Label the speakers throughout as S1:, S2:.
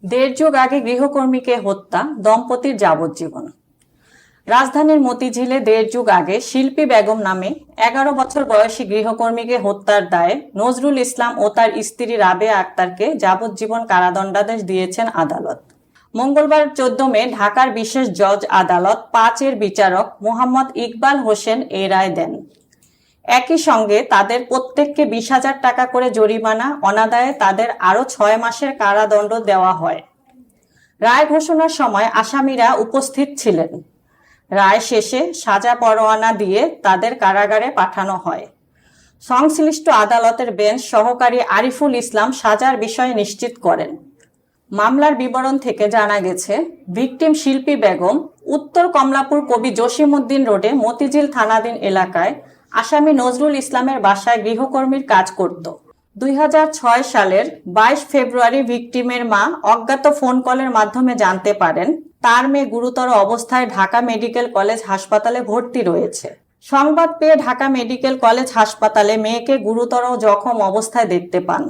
S1: দেড় যুগ আগে গৃহকর্মীকে হত্যা, দম্পতির যাবজ্জীবন। রাজধানীর মতিঝিলে দেড় যুগ আগে শিল্পী বেগম নামে 11 বছর বয়সী গৃহকর্মীকে হত্যার দায়ে নজরুল ইসলাম ও তার স্ত্রী রাবেয়া আক্তারকে যাবজ্জীবন কারাদণ্ডাদেশ দিয়েছেন আদালত। মঙ্গলবার 14 মে ঢাকার বিশেষ জজ আদালত 5-এর বিচারক মোহাম্মদ ইকবাল হোসেন এই রায় দেন। একই সঙ্গে তাদের প্রত্যেককে 20,000 টাকা করে জরিমানা, অনাদায়ে তাদের আরও 6 মাসের কারাদণ্ড দেওয়া হয়। রায় ঘোষণার সময় আসামিরা উপস্থিত ছিলেন। রায় শেষে সাজা পরোয়ানা দিয়ে তাদের কারাগারে পাঠানো হয়। সংশ্লিষ্ট আদালতের বেঞ্চ সহকারী আরিফুল ইসলাম সাজার বিষয় নিশ্চিত করেন। মামলার বিবরণ থেকে জানা গেছে, ভিকটিম শিল্পী বেগম উত্তর কমলাপুর কবি জসিমউদ্দিন রোডে মতিঝিল থানাধীন এলাকায় আসামি নজরুল ইসলামের বাসায় গৃহকর্মীর কাজ করত। 2006 সালের 22 ফেব্রুয়ারি ভিকটিমের মা অজ্ঞাত ফোন কলের মাধ্যমে জানতে পারেন তার মেয়ে গুরুতর অবস্থায় ঢাকা মেডিকেল কলেজ হাসপাতালে ভর্তি রয়েছে। সংবাদ পেয়ে ঢাকা মেডিকেল কলেজ হাসপাতালে মেয়েকে গুরুতর জখম অবস্থায় দেখতে পান।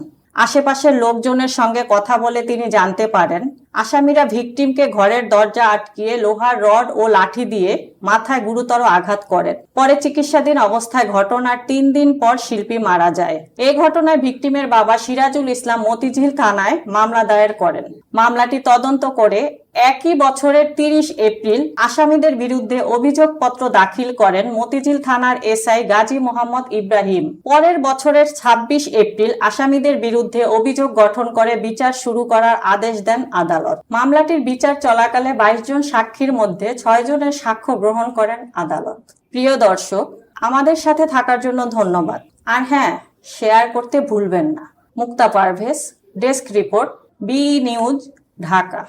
S1: আশেপাশের লোকজনের সঙ্গে কথা বলে তিনি জানতে পারেন আসামিরা ভিকটিমকে ঘরের দরজা আটকিয়ে লোহার রড ও লাঠি দিয়ে মাথায় গুরুতর আঘাত করেন। পরে চিকিৎসাধীন অবস্থায় ঘটনার 3 দিন পর শিল্পী মারা যায়। এই ঘটনায় ভিকটিমের বাবা সিরাজুল ইসলাম মতিঝিল থানায় মামলা দায়ের করেন। মামলাটি তদন্ত করে একই বছরের 30 এপ্রিল আসামিদের বিরুদ্ধে অভিযোগপত্র দাখিল করেন মতিঝিল থানার এসআই গাজী মোহাম্মদ ইব্রাহিম। পরের বছরের 26 এপ্রিল আসামিদের বিরুদ্ধে অভিযোগ গঠন করে বিচার শুরু করার আদেশ দেন আদালত। মামলাটির বিচার চলাকালে 22 জন সাক্ষীর মধ্যে 6 জনের সাক্ষ্য গ্রহণ করেন আদালত। প্রিয় দর্শক, আমাদের সাথে থাকার জন্য ধন্যবাদ। আর হ্যাঁ, শেয়ার করতে ভুলবেন না। Mukta Parvez, desk report, BE news, Dhaka.